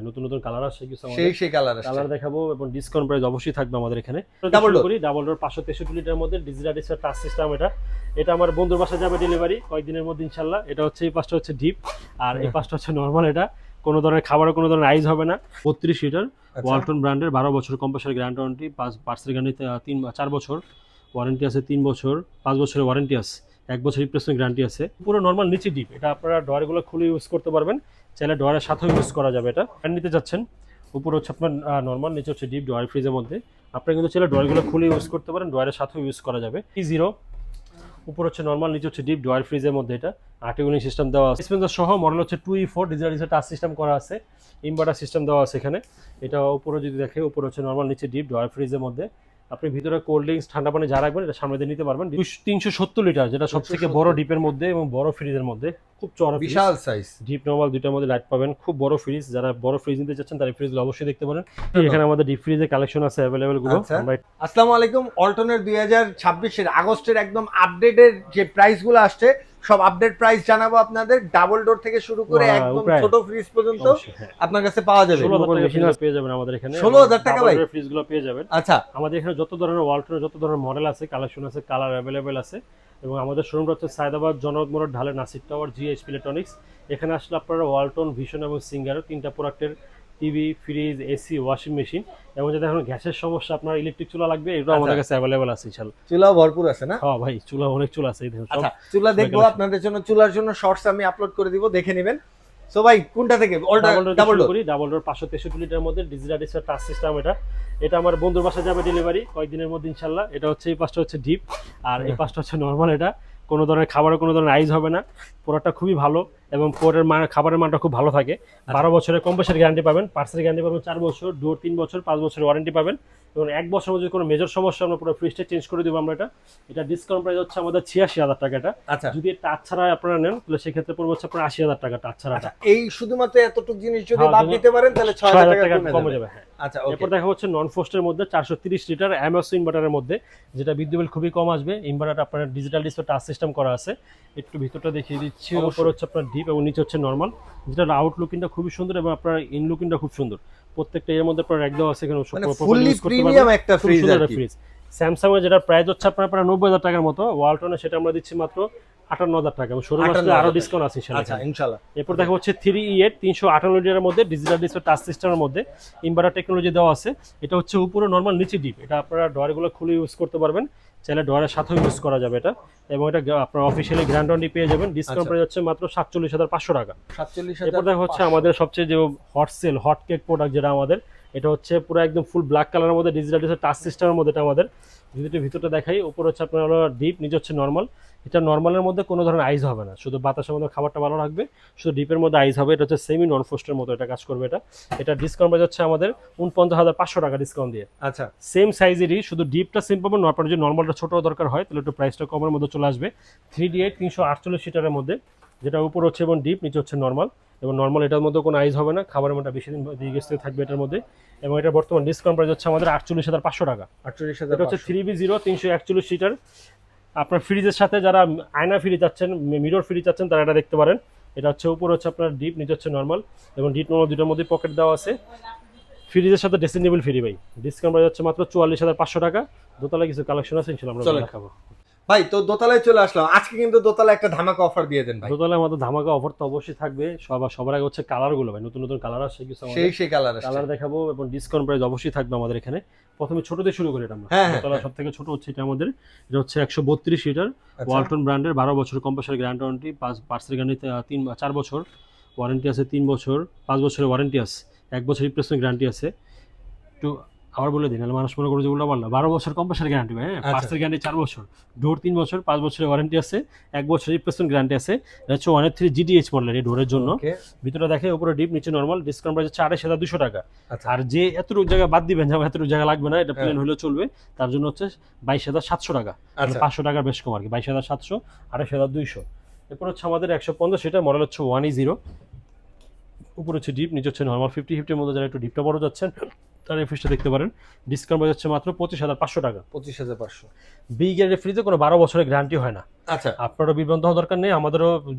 নতুন নতুন কালার আসছে কিছু সেই কালার দেখাবো এবং ডিসকাউন্ট প্রাইস অবশ্যই থাকবে আমাদের এখানে। ডাবল ডোর 563 লিটার মধ্যে ডিজিটাল ডিসপ্লে টাচ সিস্টেম। এটা আমার বন্ধুর বাসায় যাবে ডেলিভারি কয়েকদিনের মধ্যে ইনশাল্লাহ। এটা হচ্ছে এই পাঁচটা হচ্ছে ডিপ আর এই পাঁচটা হচ্ছে নরমাল। এটা কোনো ধরনের খাবারে কোনো ধরনের আইস হবে না। 32 লিটার ওয়ালটন ব্র্যান্ডের 12 বছর কম্প্রেসার গ্যারান্টি, পার্সেল গ্যারান্টি 4 বছর ওয়ারেন্টি আছে, 3 বছর 5 বছরের ওয়ারেন্টি আছে, 1 বছর রিপ্লেসমেন্ট গ্যারান্টি আছে। পুরো নরমাল নিচে ডিপ। এটা আপনারা ডয়ারগুলো খুলে ইউজ করতে পারবেন, চাইলে ডয়ারের সাথেও ইউজ করা যাবে। এটা নিতে যাচ্ছেন উপরে হচ্ছে আপনার নরমাল, নিচে হচ্ছে ডিপ ডয়ার ফ্রিজের মধ্যে। আপনারা কিন্তু চাইলে ডয়ারগুলো খুলে ইউজ করতে পারেন, ডয়ারের সাথেও ইউজ করা যাবে। T0 উপর হচ্ছে নরমাল, নিচে হচ্ছে ডিপ ডয়ার ফ্রিজের মধ্যে। এটা আর্টিকুলিং সিস্টেম দেওয়া আছে, ডিসপেন্সার সহ। মডেল হচ্ছে 2E4 ডিজিটাল টাচ সিস্টেম করা আছে, ইনভার্টার সিস্টেম দেওয়া আছে এখানে। এটা উপরে যদি দেখে, উপরে হচ্ছে নরমাল, নিচে ডিপ ডয়ার ফ্রিজের মধ্যে। আপনি ভিতরে কোল্ড ড্রিঙ্কস ঠান্ডা পানি যা রাখবেন এটা সামনে দিয়ে নিতে পারবেন। 370 লিটার, যেটা সবথেকে বড় ডিপের মধ্যে এবং বড় ফ্রিজের মধ্যে। খুব চড়া বিশাল সাইজ, ডিপ নরমাল দুইটার মধ্যে লাইট পাবেন। খুব বড় ফ্রিজ, যারা বড় ফ্রিজ নিতে চাচ্ছেন তারা ফ্রিজগুলো অবশ্যই দেখতে পারেন। এখানে আমাদের ডিপ ফ্রিজের কালেকশন আছে অ্যাভেলেবেল গুলো। আসসালামু আলাইকুম। অল্টনের 2026 আগস্টের একদম আপডেটের যে প্রাইসগুলো আসছে সব আপডেট প্রাইস জানাবো আপনাদের। ডাবল ডোর থেকে শুরু করে একদম ছোট ফ্রিজ পর্যন্ত আপনার কাছে পাওয়া যাবে। 16,000 পেয়ে যাবেন আমাদের এখানে। 16,000 টাকা ভাই ফ্রিজগুলো পেয়ে যাবেন। আচ্ছা, আমাদের এখানে যত ধরনের ওয়ালটনের যত ধরনের মডেল আছে, কালেকশন আছে, কালার অ্যাভেলেবেল আছে। এবং আমাদের শোরুমটা হচ্ছে সায়দাবাদ জনক মোড় ঢালে নাসির টাওয়ার, জিএইচপি ইলেকট্রনিক্স। এখানে আসলে আপনারা ওয়ালটন, ভিশন এবং সিঙ্গার তিনটা প্রোডাক্টের TV, fridge, AC, washing machine এবং যদি এখন গ্যাসের সমস্যা, আপনার ইলেকট্রিক চুলা লাগবে, এটাও আমাদের কাছে অ্যাভেলেবেল আছে ইনশাআল্লাহ। চুলাও ভরপুর আছে না? হ্যাঁ ভাই, চুলা অনেক চুলা আছে। আচ্ছা, চুলা দেখবো আপনাদের জন্য। চুলার জন্য শর্টস আমি আপলোড করে দিব, দেখে নেবেন। সো ভাই কোনটা থেকে? ডাবল ডোর 563 লিটার মধ্যে ডিজিটাল ডিসপ্লে টাচ সিস্টেম। এটা আমার বন্ধুর বাসায় যাবে ডেলিভারি কয়েকদিনের মধ্যে ইনশাল্লাহ। এটা হচ্ছে এই পাঁচটা হচ্ছে ডিপ আর এই পাঁচটা হচ্ছে নরমাল। এটা কোনো ধরনের খাবারে কোনো ধরনের আইস হবে না। প্রোডাক্টটা খুবই ভালো এবং খাবারের মানটা খুব ভালো থাকে। 12 বছরের কম্প্রেসার গ্যারান্টি পাবেন, পার্সেল গ্যারান্টি পাবেন 4 বছর, ডোর 3 বছর, 5 বছরের ওয়ারেন্টি পাবেন। এবং 1 বছর যদি কোনো মেজর সমস্যা, আমরা পুরো ফ্রিজটা চেঞ্জ করে দেবো আমরা। এটা ডিসকাউন্ট প্রাইস হচ্ছে আমাদের 86,000 টাকা। এটা যদি টাচ ছাড়া আপনারা নেন তাহলে সেক্ষেত্রে পড়বে হচ্ছে আপনার 80,000 টাকা টাচ ছাড়া। এই শুধুমাত্র এতটুকু জিনিস যদি বাদ দিতে পারেন তাহলে 6,000 টাকা কমে যাবে। হ্যাঁ, আচ্ছা। এরপর দেখা হচ্ছে নন ফ্রস্টের মধ্যে 430 লিটার এমএস ইনভার্টারের মধ্যে, যেটা বিদ্যুৎ বিল খুবই কম আসবে। ইনভার্টার আপনার ডিজিটাল ডিসপ্লে টাচ সিস্টেম করা আছে। একটু ভিতরটা দেখিয়ে দিচ্ছি। উপর হচ্ছে আপনার ডিপ এবং নিচে হচ্ছে নরমাল, যেটা আউট লুকিংটা খুবই সুন্দর এবং আপনার ইন লুকিংটা খুব সুন্দর। প্রত্যেকটা এর মধ্যে আপনার একদম আছে, এখানে ফুললি প্রিমিয়াম একটা ফ্রিজ। স্যামসাং এর যেটা প্রাইস হচ্ছে আপনার প্রায় 90,000 টাকার মতো, ওয়ালটনে সেটা আমরা দিচ্ছি মাত্র 58,000 টাকা এবং শোরুম আসলে আরো ডিসকাউন্ট আছে ইনশাআল্লাহ। এরপর দেখা হচ্ছে 3E8 358 লিটারের মধ্যে ডিজিটাল ডিসপ্লে টাচ সিস্টেমের মধ্যে ইনভার্টার টেকনোলজি দেওয়া আছে। এটা হচ্ছে উপরে নরমাল, নিচে ডিপ। এটা আপনারা ডয়ারগুলো খুলে ইউজ করতে পারবেন, চাইলে ডয়ারের সাথেও ইউজ করা যাবে এটা। এবং এটা আপনার অফিসিয়ালি গ্র্যান্ড ওয়ারেন্টি পেয়ে যাবেন। ডিসকাউন্ট প্রাইস হচ্ছে মাত্র 47,500 টাকা। 47,000। এরপর দেখা হচ্ছে আমাদের সবচেয়ে যে hot sell hot cake product, যেটা আমাদের এটা হচ্ছে পুরো একদম ফুল ব্ল্যাক কালারের মধ্যে ডিজিটাল ডিসপ্লে টাচ সিস্টেমের মধ্যে। এটা আমাদের যদি ভিতরটা দেখাই, উপর হচ্ছে আপনার হলো ডিপ, নিচে হচ্ছে নরমাল। এটা নরমালের মধ্যে কোনো ধরনের আইস হবে না, শুধু বাতাসের মধ্যে খাবারটা ভালো রাখবে, শুধু ডিপের মধ্যে আইস হবে। এটা হচ্ছে সেমি নন ফ্রস্টের মতো এটা কাজ করবে। এটা ডিসকাউন্ট প্রাইস হচ্ছে আমাদের 49,500 টাকা ডিসকাউন্ট দিয়ে। আচ্ছা, সেম সাইজেরই, শুধু ডিপটা সেম পাবেন। আপনার যদি নরমালটা ছোট দরকার হয় তাহলে একটু প্রাইসটা কমের মধ্যে চলে আসবে। 3D8 348 লিটারের মধ্যে, যেটা উপর হচ্ছে এবং ডিপ, নিচে হচ্ছে নরমাল। এবং নরমাল এটার মধ্যে কোনো আইস হবে না, খাবারের মধ্যে বেশি দিন দীর্ঘস্থায়ী থাকবে এটার মধ্যে। এবং এটা বর্তমান ডিসকাউন্ট প্রাইস হচ্ছে আমাদের 48,500 টাকা। 48,000। এটা হচ্ছে 3B0 341 লিটার। আপনার ফ্রিজের সাথে যারা আয়না ফ্রিজ চাচ্ছেন, মিরর ফ্রিজ চাচ্ছেন, তারা এটা দেখতে পারেন। এটা হচ্ছে উপর হচ্ছে আপনার ডিপ, নিচে হচ্ছে নরমাল এবং ডিপ নরমাল দুটোর মধ্যে পকেট দেওয়া আছে। ফ্রিজের সাথে ড্রেসিং টেবিল ফ্রি ভাই। ডিসকাউন্ট প্রাইস হচ্ছে মাত্র 44,500 টাকা। দোতলায় কিছু কালেকশন আছে ইনশাআল্লাহ আমরা দেখাবো। ভাই তো দোতলায় চলে আসলাম আজকে, কিন্তু দোতলায় একটা ধামাকা অফার দিয়ে দেন ভাই। দোতলায় আমাদের ধামাকা অফার তো অবশ্যই থাকবে। সবার আগে হচ্ছে কালারগুলো ভাই, নতুন নতুন কালার আসছে কিছু, সেই কালার দেখাবো এবং ডিসকাউন্ট প্রাইস অবশ্যই থাকবে আমাদের এখানে। প্রথমে ছোট দিয়ে শুরু করি। এটা আমরা দোতলা সব থেকে ছোট হচ্ছে এটা আমাদের। এটা হচ্ছে 132 লিটার ওয়ালটন ব্র্যান্ডের 12 বছর কম্প্রেসার গ্যারান্টি, পার্সেল গ্যারান্টি 4 বছর ওয়ারেন্টি আছে, 3 বছর 5 বছরের ওয়ারেন্টি আছে, 1 বছর রিপ্লেসমেন্ট গ্যারান্টি আছে। একটু আবার বলে দিন, মানুষ মনে করে যে উল্টা পাল্টা। 12 বছর কম্প্রেসার গ্যারান্টি ভাই, পার্সেল গ্যারান্টি 4 বছর, ডোর 3 বছর, 5 বছরের ওয়ারেন্টি আছে, 1 বছর রিপ্লেসমেন্ট গ্যারান্টি আছে। এটা হচ্ছে 1.3 GTH মডেলের এই ডোরের জন্য। ভিতরে দেখে উপরে ডিপ, নিচে নরমাল। ডিসকাউন্ট প্রাইস হচ্ছে 28,200 টাকা। আর যে এতটুকু জায়গা বাদ দিবেন, যেমন এতটুকু জায়গা লাগবে না, এটা প্লেন হলেও চলবে, তার জন্য হচ্ছে 22,700 টাকা। 500 টাকার বেশ কম আর কি। 22,700, 28,200। এরপর হচ্ছে আমাদের 150 সেটা মডেল হচ্ছে 1E0। উপরে হচ্ছে ডিপ, নিচে হচ্ছে নরমাল। 50-50 মধ্যে যারা একটু ডিপটা বড় যাচ্ছেন তারা এই ফ্রিজটা দেখতে পারেন। ডিসকাউন্ট প্রাইস হচ্ছে মাত্র 25,500 টাকা। 25,500। বিগ এর ফ্রিজে কোনো 12 বছরের গ্যারান্টি হয় না। আচ্ছা, আপনারও বিভ্রান্ত হওয়ার দরকার নেই, আমাদেরও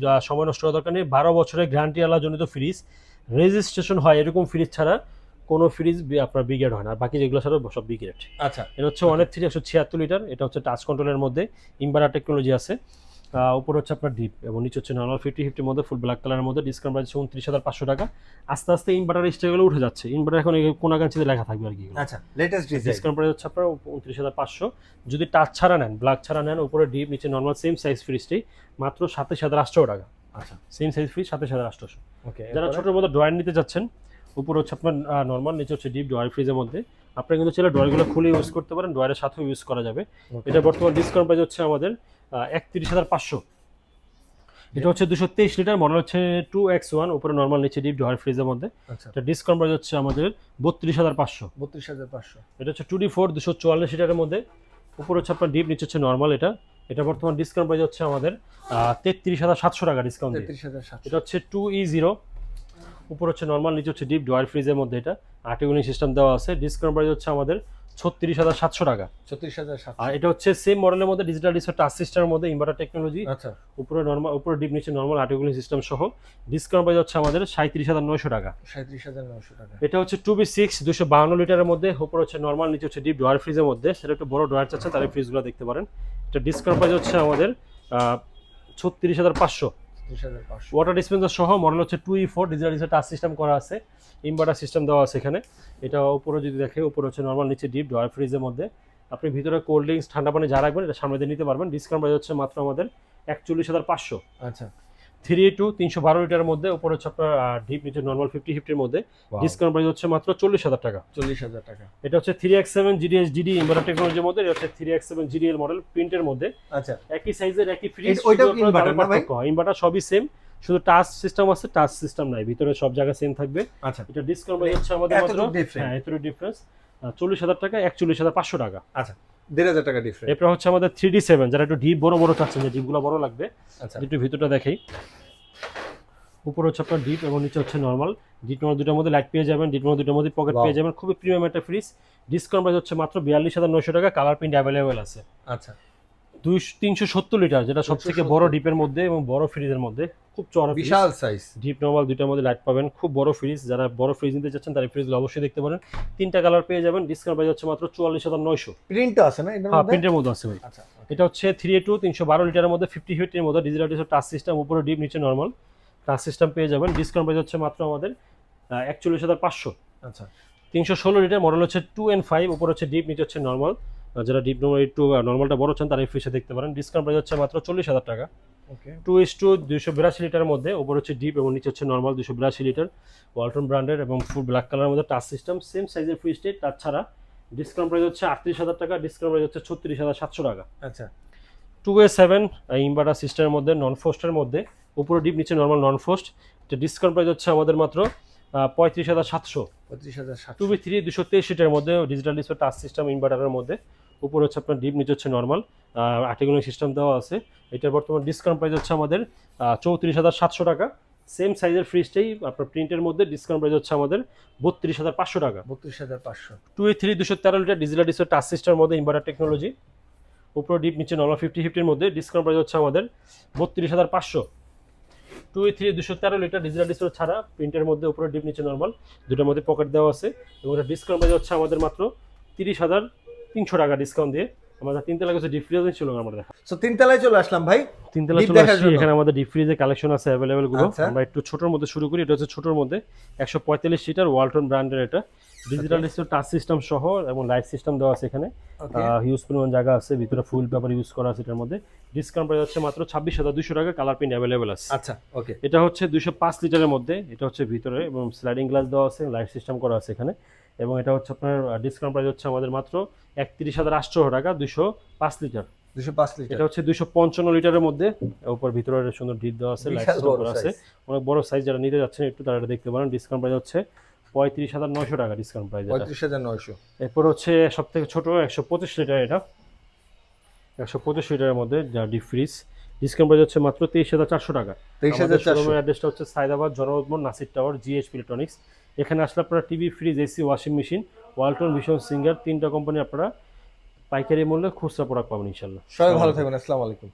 সময় নষ্ট হওয়ার দরকার নেই। 12 বছরের গ্যারান্টি আলা জনিত ফ্রিজ রেজিস্ট্রেশন হয় এরকম ফ্রিজ ছাড়া কোনো ফ্রিজ আপনার ব্রিগেড হয় না, আর বাকি যেগুলো ছাড়া সব ব্রিগেড। আচ্ছা, এটা হচ্ছে 1.3 176 লিটার, এটা হচ্ছে টাচ কন্ট্রোলের মধ্যে ইনভার্টার টেকনোলজি আছে। উপরে হচ্ছে আপনার ডিপ এবং নিচে হচ্ছে নর্মাল 50-50 মধ্যে ফুল ব্ল্যাক কালারের মধ্যে, ডিসকাউন্ট প্রাইস 29,500 টাকা। আস্তে আস্তে ইনভার্টার স্টেগুলো উঠে যাচ্ছে, ইনভার্টার এখন কোনাগাঞ্চিতে লেখা থাকবে আর কি। আচ্ছা, লেটেস্ট ডিজাইন। ডিসকাউন্ট প্রাইস হচ্ছে আপনার 29,500। যদি টাচ ছাড়া নেন, ব্ল্যাক ছাড়া নেন, উপরে ডিপ নিচে নর্মাল সেম সাইজ ফ্রিজটি মাত্র 27,800 টাকা। আচ্ছা, সেম সাইজ ফ্রিজ 27,800। ওকে। যারা ছোটোর মধ্যে ড্রয়ার নিতে যাচ্ছেন, উপরে হচ্ছে আপনার নর্মাল, নিচে হচ্ছে ডিপ ড্রয়ার ফ্রিজের মধ্যে। আপনি কিন্তু চাইলে ড্রয়ারগুলো খুলে ইউজ করতে পারেন, ড্রয়ারের সাথেও ইউজ করা যাবে। এটা বর্তমান ডিসকাউন্ট প্রাইস হচ্ছে আমাদের 31,500। এটা হচ্ছে 223 লিটার, মডেল হচ্ছে 2X1, উপরে নর্মাল নিচে ডিপ ড্রয়ার ফ্রিজের মধ্যে। আচ্ছা, এটা ডিসকাউন্ট প্রাইস হচ্ছে আমাদের 32,500। 32,500। এটা হচ্ছে 2D4 244 লিটারের মধ্যে, উপরে হচ্ছে আপনার ডিপ, নিচে হচ্ছে নর্মাল। এটা বর্তমান ডিসকাউন্ট প্রাইস হচ্ছে আমাদের 33,700 টাকা ডিসকাউন্ট দিয়ে। 33,700। এটা হচ্ছে 2E0, উপর হচ্ছে নর্মাল, নিচে হচ্ছে ডিপ ড্রয়ার ফ্রিজের মধ্যে। এটা আর্টিকুলিং সিস্টেম দেওয়া আছে, ডিসকাউন্ট প্রাইস হচ্ছে আমাদের 36,700 টাকা। 36,700। আর এটা হচ্ছে সেম মডেলের মধ্যে ডিজিটাল ডিসপ্লে টাচ সিস্টেমের মধ্যে ইনভার্টার টেকনোলজি। আচ্ছা, উপরে নর্মাল, উপরে ডিপ, নিচে নর্মাল আর্টিকুলিং সিস্টেম সহ, ডিসকাউন্ট প্রাইস হচ্ছে আমাদের 37,900 টাকা। 37,900 টাকা। এটা হচ্ছে 2B6 252 লিটারের মধ্যে, উপরে হচ্ছে নর্মাল, নিচে হচ্ছে ডিপ ড্রয়ার ফ্রিজের মধ্যে। সেটা একটু বড় ড্রয়ার চাচ্ছেন তাহলে ফ্রিজগুলো দেখতে পারেন। এটা ডিসকাউন্ট প্রাইস হচ্ছে আমাদের 36,500। 36,500। ওয়াটার ডিসপেন্সার সহ, মডেল হচ্ছে 2E4, digital display touch system করা আছে, ইনভার্টার সিস্টেম দেওয়া আছে এখানে। এটা উপরে যদি দেখে, উপরে হচ্ছে নর্মাল, নিচে ডিপ ড্রয়ার ফ্রিজের মধ্যে। আপনি ভিতরে কোল্ড ড্রিঙ্কস, ঠান্ডা পানি যা রাখবেন এটা সামনে দিয়ে নিতে পারবেন। ডিসকাউন্ট প্রাইস হচ্ছে মাত্র আমাদের 41,500। আচ্ছা, 3A2 312 লিটারের মধ্যে, উপরে হচ্ছে আপনার ডিপ, নিচে নর্মাল 50-50 মধ্যে, ডিসকাউন্ট প্রাইস হচ্ছে মাত্র 40,000 টাকা। 40,000 টাকা। এটা হচ্ছে 3X7 GDS GD ইনভার্টার টেকনোলজির মধ্যে। এটা হচ্ছে 3X7 GDL মডেল, প্রিন্টের মধ্যে। আচ্ছা, একই সাইজের, একই ফ্রিজ, ওইটাও ইনভার্টার না ভাই? ইনভার্টার সবই সেম, শুধু টাচ সিস্টেম আছে, টাচ সিস্টেম নাই, ভিতরে সব জায়গায় সেম থাকবে। আচ্ছা, এটা ডিসকাউন্ট প্রাইস হচ্ছে আমাদের মাত্র, হ্যাঁ এতটুকু ডিফারেন্স, 40,000 টাকা, 41,500 টাকা। আচ্ছা, 1,500 টাকা ডিফারেন্স। এরপর হচ্ছে আমাদের 3D7, যারা একটু ডিপ বড় বড় চাচ্ছেন, যে ডিপগুলো বড় লাগবে, আচ্ছা, একটু ভিতরটা দেখাই। উপরে হচ্ছে আপনার ডিপ এবং নিচে হচ্ছে নর্মাল। ডিপ নর্মাল দুটোর মধ্যে লাইট পেয়ে যাবেন, ডিপ নর্মাল দুটোর মধ্যে পকেট পেয়ে যাবেন। খুবই প্রিমিয়াম একটা ফ্রিজ। ডিসকাউন্ট প্রাইস হচ্ছে মাত্র 42,900 টাকা। কালার প্রিন্ট অ্যাভেলেবেল আছে। আচ্ছা, 370 লিটার, যেটা সবথেকে বড় ডিপের মধ্যে এবং বড় ফ্রিজের মধ্যে, খুব চড়া বিশাল সাইজ। ডিপ নর্মাল দুইটার মধ্যে লাইট পাবেন, খুব বড় ফ্রিজ। যারা বড় ফ্রিজ নিতে চাচ্ছেন তারা ফ্রিজগুলো অবশ্যই দেখতে পারেন। 3টা কালার পেয়ে যাবেন। ডিসকাউন্ট প্রাইস হচ্ছে মাত্র 44,900। প্রিন্ট আছে না এটার হ্যাঁ, মধ্যে? প্রিন্টের মধ্যে আছে ভাই। আচ্ছা, এটা হচ্ছে 3A2 312 লিটারের মধ্যে, 50-50 এর মধ্যে, ডিজিটাল ডিসপ্লে টাচ সিস্টেম, উপরে ডিপ, নিচে নর্মাল টাচ সিস্টেম পেয়ে যাবেন। ডিসকাউন্ট প্রাইস হচ্ছে মাত্র আমাদের 41,500। আচ্ছা, 316 লিটার, মডেল হচ্ছে 2N5, উপরে হচ্ছে ডিপ, নিচে হচ্ছে নর্মাল। যারা ডিপ নর্মাল একটু নর্মালটা বড় চান তারা এই ফ্রিজে দেখতে পারেন। ডিসকাউন্ট প্রাইস হচ্ছে মাত্র 40,000 টাকা। ওকে। 2:2 282 লিটারের মধ্যে, উপরে হচ্ছে ডিপ এবং নিচে হচ্ছে নর্মাল, 282 লিটার, ওয়ালটন ব্র্যান্ডের এবং ফুল ব্ল্যাক কালারের মধ্যে টাচ সিস্টেম, সেম সাইজের ফ্রিজটি, টাচ ছাড়া। ডিসকাউন্ট প্রাইস হচ্ছে 38,000 টাকা। ডিসকাউন্ট প্রাইস হচ্ছে 36,700 টাকা। আচ্ছা, 2A7 ইনভার্টার সিস্টেমের মধ্যে, নন ফোস্টের মধ্যে, উপরে ডিপ, নিচে নর্মাল, নন ফোস্ট। এটা ডিসকাউন্ট প্রাইস হচ্ছে আমাদের মাত্র 35,700। 35,700। 2B3 223 লিটারের মধ্যে, ডিজিটাল ডিসপ্লে টাচ সিস্টেম ইনভার্টারের মধ্যে, উপরে হচ্ছে আপনার ডিপ, নিচে হচ্ছে নর্মাল, আর্টিকুলিং সিস্টেম দেওয়া আছে। এটার বর্তমান ডিসকাউন্ট প্রাইস হচ্ছে আমাদের 34,700 টাকা। সেম সাইজের ফ্রিজটাই আপনার প্রিন্টের মধ্যে, ডিসকাউন্ট প্রাইস হচ্ছে আমাদের 32,500 টাকা। 32,500। 2A3 213 litre, digital display touch সিস্টেমের মধ্যে, ইনভার্টার টেকনোলজি, উপরে ডিপ, নিচে নর্মাল 50-50 মধ্যে, ডিসকাউন্ট প্রাইস হচ্ছে আমাদের 32,500। 2A3 213 লিটার, ডিজিটাল ডিসপ্লে ছাড়া, প্রিন্টের মধ্যে, উপরে ডিপ, নিচে নর্মাল, দুটোর মধ্যে পকেট দেওয়া আছে। এবং এটা ডিসকাউন্ট প্রাইস হচ্ছে আমাদের মাত্র 30,300 টাকা ডিসকাউন্ট দিয়ে। আমাদের 3 তলা কিছু ডিপ ফ্রিজ ছিল আমাদের দেখা। সো 3 তলায় চলে আসলাম ভাই। 3 তলা Deep চলে দেখার আসছি, জন্য। এখানে আমাদের ডিপ ফ্রিজের কালেকশন আছে অ্যাভেলেবেল গুলো। আচ্ছা। আমরা একটু ছোটর মধ্যে শুরু করি। এটা হচ্ছে ছোটর মধ্যে 145 লিটার, ওয়ালটন ব্র্যান্ডের। এটা ডিজিটাল ডিসপ্লে টাচ সিস্টেম সহ এবং লাইট সিস্টেম দেওয়া আছে এখানে। ওকে। হিউজ পরিমাণ জায়গা আছে, ভিতরে ফুল পেপার ইউজ করা আছে এটার মধ্যে। ডিসকাউন্ট প্রাইস হচ্ছে মাত্র 26,200 টাকা। কালার প্রিন্ট অ্যাভেলেবেল আছে। আচ্ছা, ওকে। এটা হচ্ছে 205 লিটারের মধ্যে। এটা হচ্ছে ভিতরে এবং স্লাইডিং গ্লাস দেওয়া আছে, লাইট সিস্টেম করা আছে এখানে। এবং এটা হচ্ছে আপনার ডিসকাউন্ট প্রাইস হচ্ছে আমাদের মাত্র 31,800 টাকা। 205 লিটার। 205 লিটার। এটা হচ্ছে 255 লিটারের মধ্যে, উপর ভিতরে সুন্দর ডিপ দেওয়া আছে, লাইট বিশাল সিস্টেম বড় করা আছে, অনেক বড় সাইজ। যারা নিতে যাচ্ছেন একটু তারা এটা দেখতে পারেন। ডিসকাউন্ট প্রাইস হচ্ছে 35,900 টাকা ডিসকাউন্ট প্রাইস। 35,900। এরপর হচ্ছে সবথেকে ছোট 125 লিটার, এটা 125 লিটারের মধ্যে যা ডিপ ফ্রিজ। ডিসকাউন্ট প্রাইস হচ্ছে মাত্র 23,400 টাকা। 23,400। শোরুমের অ্যাড্রেসটা হচ্ছে সায়দাবাদ জনপদ মোড়, নাসির টাওয়ার, GHP ইলেকট্রনিক্স। এখানে আসলে আপনারা TV, fridge, AC, washing machine, Walton, vision, singer, 3টা কোম্পানি আপনারা পাইকারি মূল্যে খুচরা প্রোডাক্ট পাবেন ইনশাল্লাহ। সবাই ভালো থাকবেন। আসসালামু আলাইকুম।